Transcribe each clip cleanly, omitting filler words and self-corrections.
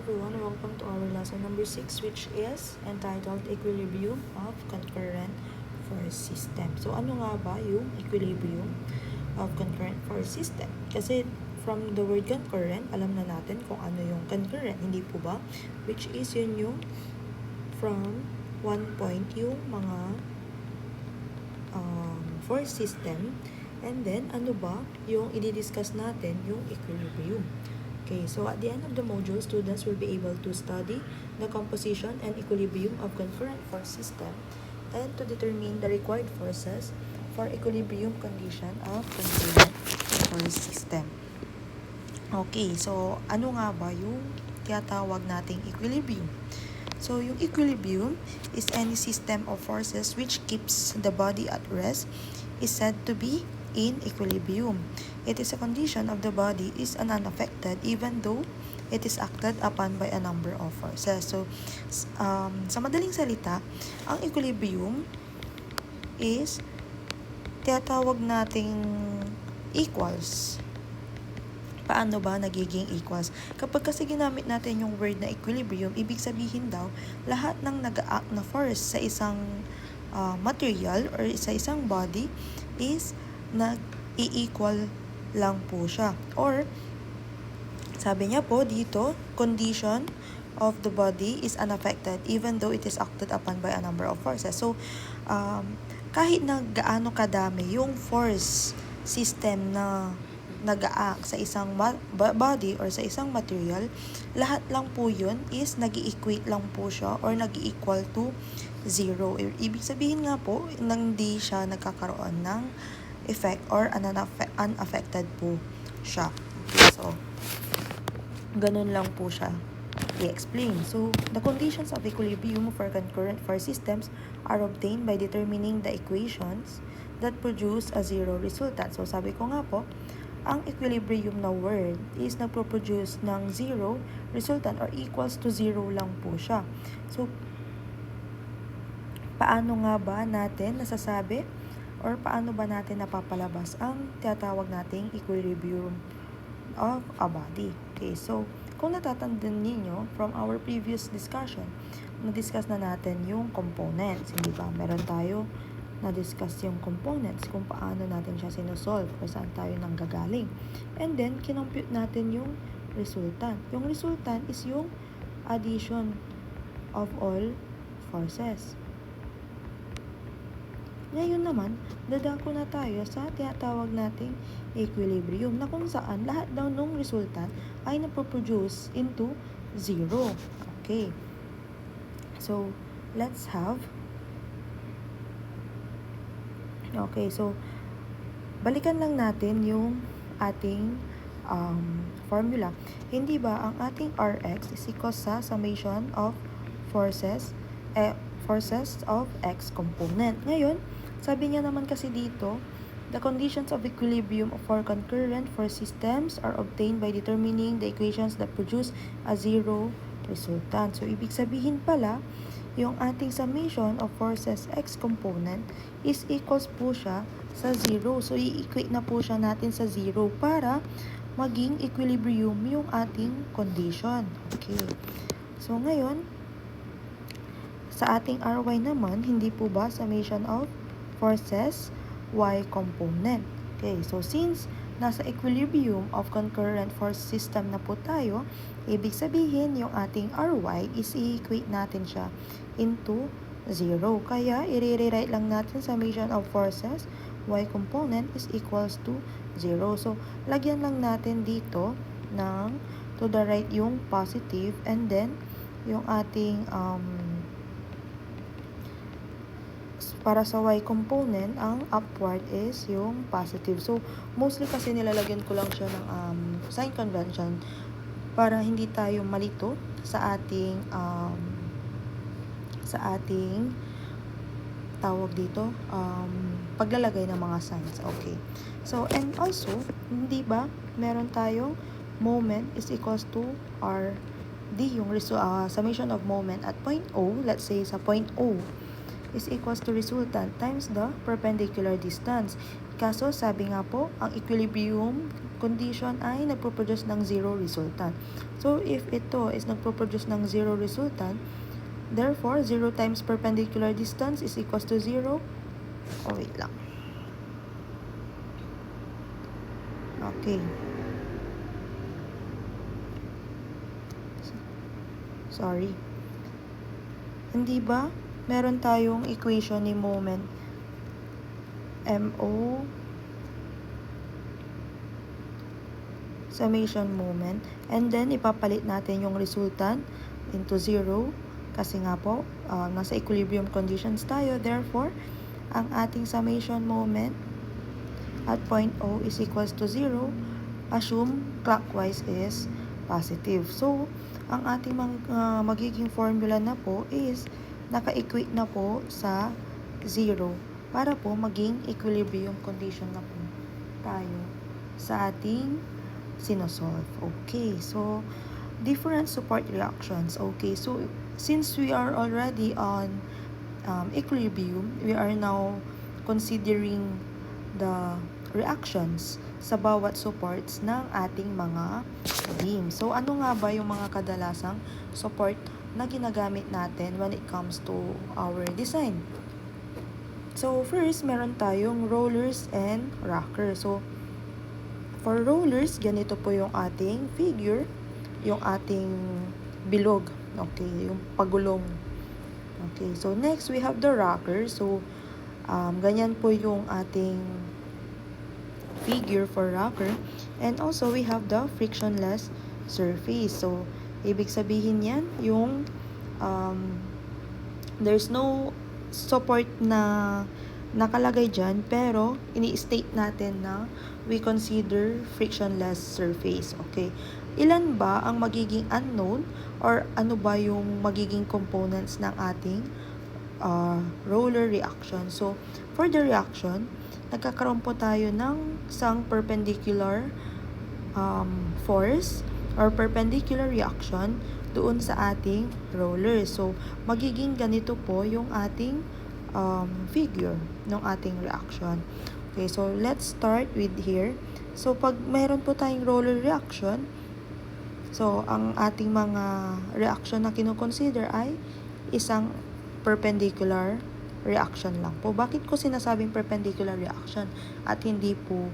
everyone, welcome to our lesson number 6, which is entitled Equilibrium of Concurrent Force System. So ano nga ba yung equilibrium of concurrent force system? Kasi from the word concurrent, alam na natin kung ano yung concurrent, hindi po ba? Which is yun yung from one point yung mga force system, and then ano ba yung i-discuss natin yung equilibrium. Okay, so at the end of the module, students will be able to study the composition and equilibrium of concurrent force system and to determine the required forces for equilibrium condition of concurrent force system. Okay, so ano nga ba yung tinatawag nating equilibrium? So yung equilibrium is any system of forces which keeps the body at rest is said to be in equilibrium. It is a condition of the body is unaffected even though it is acted upon by a number of forces. So, sa madaling salita, ang equilibrium is tinatawag nating equals. Paano ba nagiging equals? Kapag kasi ginamit natin yung word na equilibrium, ibig sabihin daw, lahat ng nag-act na force sa isang material or sa isang body is nag-i-equal lang po siya. Or, sabi niya po dito, condition of the body is unaffected even though it is acted upon by a number of forces. So, kahit na gaano kadami yung force system na nag-a-act sa isang body or sa isang material, lahat lang po yun is nag-i-equate lang po siya or nag-i-equal to zero. Ibig sabihin nga po, hindi siya nagkakaroon ng effect or unaffected po siya. Okay, so, ganun lang po siya i-explain. So, the conditions of equilibrium for concurrent force systems are obtained by determining the equations that produce a zero resultant. So, sabi ko nga po, ang equilibrium na word is nagpo-produce ng zero resultant or equals to zero lang po siya. So, paano nga ba natin nasasabi or paano ba natin napapalabas ang tinatawag nating equilibrium of a body? Okay, so kung natatandaan ninyo from our previous discussion, na-discuss na natin yung components, hindi ba? Meron tayo na-discuss yung components, kung paano natin siya sinosolve, kung saan tayo nanggagaling. And then, kinompute natin yung resultant. Yung resultant is yung addition of all forces. Ngayon naman, dadako na tayo sa tinatawag nating equilibrium na kung saan lahat daw ng resultant ay napoproduce into zero. Okay. So, let's have so balikan lang natin yung ating formula. Hindi ba ang ating Rx is equal sa summation of forces of X component. Ngayon, sabi niya naman kasi dito, the conditions of equilibrium for concurrent force systems are obtained by determining the equations that produce a zero resultant. So, ibig sabihin pala, yung ating summation of forces X component is equals po siya sa zero. So, i-equate na po siya natin sa zero para maging equilibrium yung ating condition. Okay. So, ngayon, sa ating Ry naman, hindi po ba summation of forces Y component? Okay, so since nasa equilibrium of concurrent force system na po tayo, ibig sabihin yung ating Ry is i-equate natin siya into zero. Kaya, i-rewrite lang natin summation of forces Y component is equals to zero. So, lagyan lang natin dito ng to the right yung positive and then yung ating para sa Y component, ang upward is yung positive. So, mostly kasi nilalagyan ko lang siya ng sign convention para hindi tayo malito sa ating tawag dito, paglalagay ng mga signs. Okay. So, and also, hindi ba, meron tayong moment is equals to RD, yung summation of moment at point O, let's say sa point O, is equals to resultant times the perpendicular distance. Kaso, sabi nga po, ang equilibrium condition ay nagpo-produce ng zero resultant. So, if ito is nagpo-produce ng zero resultant, therefore, 0 times perpendicular distance is equals to 0. Oh, wait lang. Okay. Sorry. Hindi ba? Meron tayong equation ni moment. MO summation moment. And then, ipapalit natin yung resultant into 0. Kasi nga po, nasa equilibrium conditions tayo. Therefore, ang ating summation moment at point O is equals to 0. Assume clockwise is positive. So, ang ating magiging formula na po is naka-equate na po sa 0 para po maging equilibrium condition na po tayo sa ating sinosolve. Okay, so different support reactions. Okay, so since we are already on equilibrium, we are now considering the reactions sa bawat supports ng ating mga beam. So, ano nga ba yung mga kadalasang support na ginagamit natin when it comes to our design? So, first, meron tayong rollers and rockers. So, for rollers, ganito po yung ating figure, yung ating bilog. Okay, yung pagulong. Okay, so next, we have the rocker. So, ganyan po yung ating figure for rocker. And also, we have the frictionless surface. So, ibig sabihin yan, yung there's no support na nakalagay dyan, pero ini-state natin na we consider frictionless surface. Okay. Ilan ba ang magiging unknown or ano ba yung magiging components ng ating roller reaction? So, for the reaction, nagkakaroon po tayo ng isang perpendicular force or perpendicular reaction doon sa ating roller. So, magiging ganito po yung ating figure ng ating reaction. Okay, so let's start with here. So, pag mayroon po tayong roller reaction, so, ang ating mga reaction na kinoconsider ay isang perpendicular reaction lang po. Bakit ko sinasabing perpendicular reaction at hindi po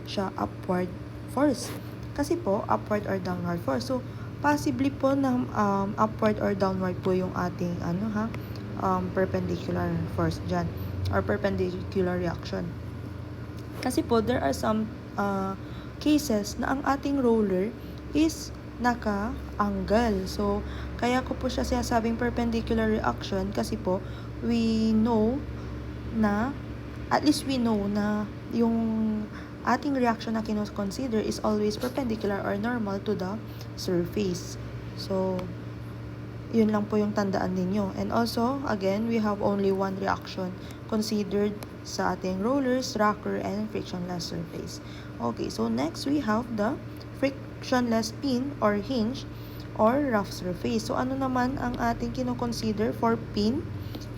siya upward force? Kasi po, upward or downward force. So, possibly po na upward or downward po yung ating perpendicular force dyan or perpendicular reaction. Kasi po, there are some cases na ang ating roller is naka-angle. So, kaya ko po siya sinasabing perpendicular reaction kasi po, we know na, at least we know na yung ating reaction na kino-consider is always perpendicular or normal to the surface. So, yun lang po yung tandaan ninyo. And also, again, we have only one reaction considered sa ating rollers, rocker, and frictionless surface. Okay, so next we have the frictionless pin or hinge or rough surface. So, ano naman ang ating kino-consider for pin,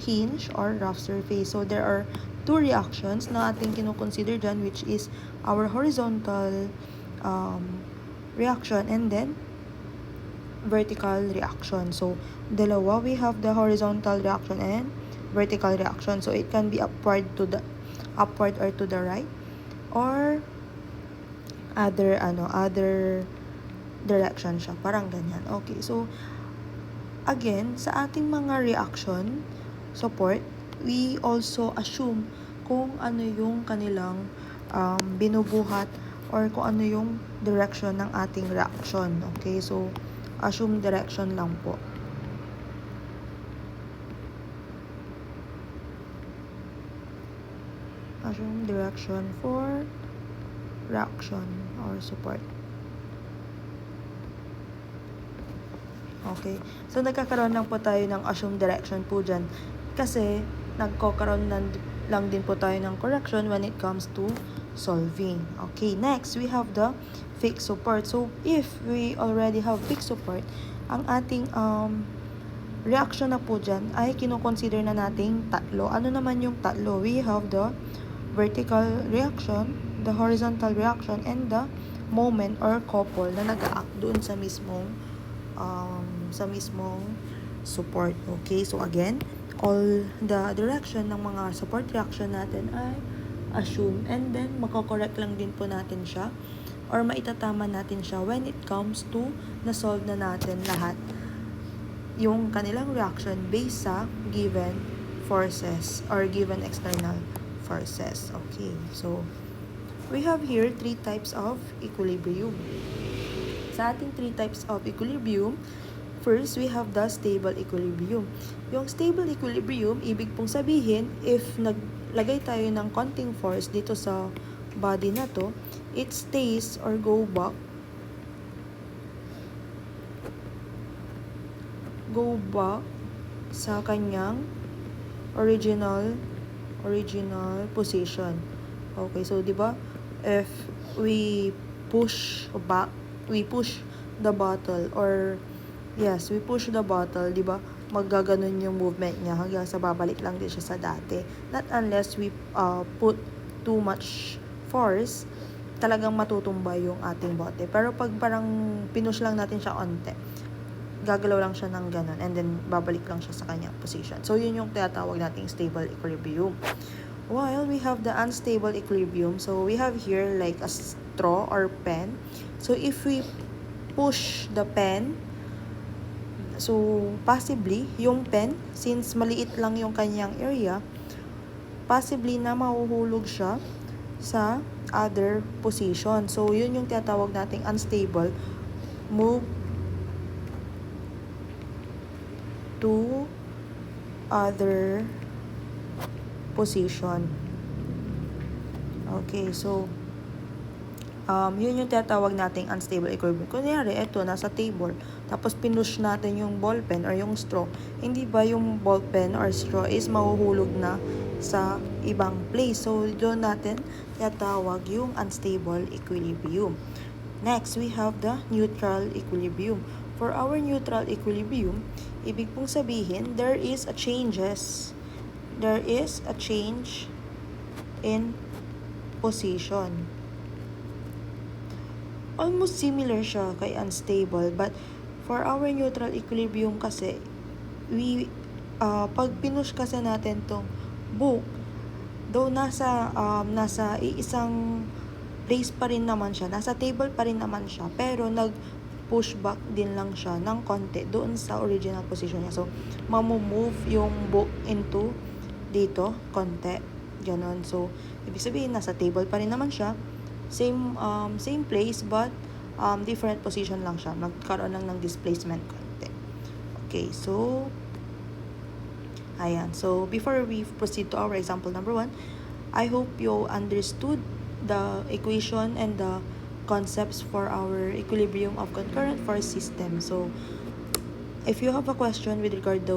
hinge, or rough surface? So, there are two reactions na ating kino-consider dyan, which is our horizontal reaction and then vertical reaction. So, dalawa, we have the horizontal reaction and vertical reaction. So, it can be upward or to the right or other direction siya. Parang ganyan. Okay, so again, sa ating mga reaction support, we also assume kung ano yung kanilang binubuhat or kung ano yung direction ng ating reaction. Okay, so assume direction lang po. Assume direction for reaction or support. Okay. So, nagkakaroon lang po tayo ng assume direction po dyan. Kasi, nagkakaroon lang din po tayo ng correction when it comes to solving. Okay. Next, we have the fixed support. So, if we already have fixed support, ang ating reaction na po dyan ay kinoconsider na nating tatlo. Ano naman yung tatlo? We have the vertical reaction, the horizontal reaction, and the moment or couple na nag-act doon sa mismong support. Okay, so again, all the direction ng mga support reaction natin ay assume, and then mako-correct lang din po natin siya or maitatama natin siya when it comes to na-solve na natin lahat yung kanilang reaction based sa given forces or given external forces. Okay, so we have here 3 types of equilibrium. Sa ating 3 types of equilibrium, first, we have the stable equilibrium. Yung stable equilibrium, ibig pong sabihin, if naglagay tayo ng konting force dito sa body na to, it stays or go back sa kanyang original position. Okay, so 'di ba? If we push the bottle, or yes, we push the bottle, 'di ba? Maggaganon yung movement niya hanggang sa babalik lang din siya sa dati. Not unless we put too much force, talagang matutumba yung ating bote. Pero pag parang pinush lang natin siya onte, gagalaw lang siya ng ganun, and then babalik lang siya sa kanyang position. So, yun yung tinatawag nating stable equilibrium. While we have the unstable equilibrium, so we have here like a straw or pen. So, if we push the pen, so possibly, yung pen, since maliit lang yung kanyang area, possibly na mahuhulog siya sa other position. So, yun yung tinatawag nating unstable. Move to other position. Okay, so yun yung tinatawag nating unstable equilibrium. Kunyari, eto, nasa table, tapos pinush natin yung ballpen or yung straw. Hindi ba yung ballpen or straw is mahuhulog na sa ibang place? So, doon natin tinatawag yung unstable equilibrium. Next, we have the neutral equilibrium. For our neutral equilibrium, ibig pong sabihin, there is a change in position. Almost similar siya kay unstable, but for our neutral equilibrium kasi, pag pinush kasi natin tong book, though nasa iisang place pa rin naman siya, nasa table pa rin naman siya, pero push back din lang siya ng konti doon sa original position niya. So, mamumove yung book into dito, konti. Ganon. So, ibig sabihin, nasa table pa rin naman siya. Same place, but different position lang siya. Magkaroon lang ng displacement konti. Okay, so, ayan. So, before we proceed to our example number 1, I hope you understood the equation and the concepts for our equilibrium of concurrent force system. So, if you have a question with regards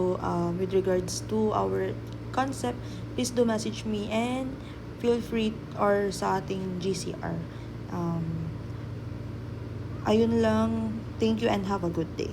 to our concept, please do message me and feel free or sa ating GCR. Ayun lang. Thank you and have a good day.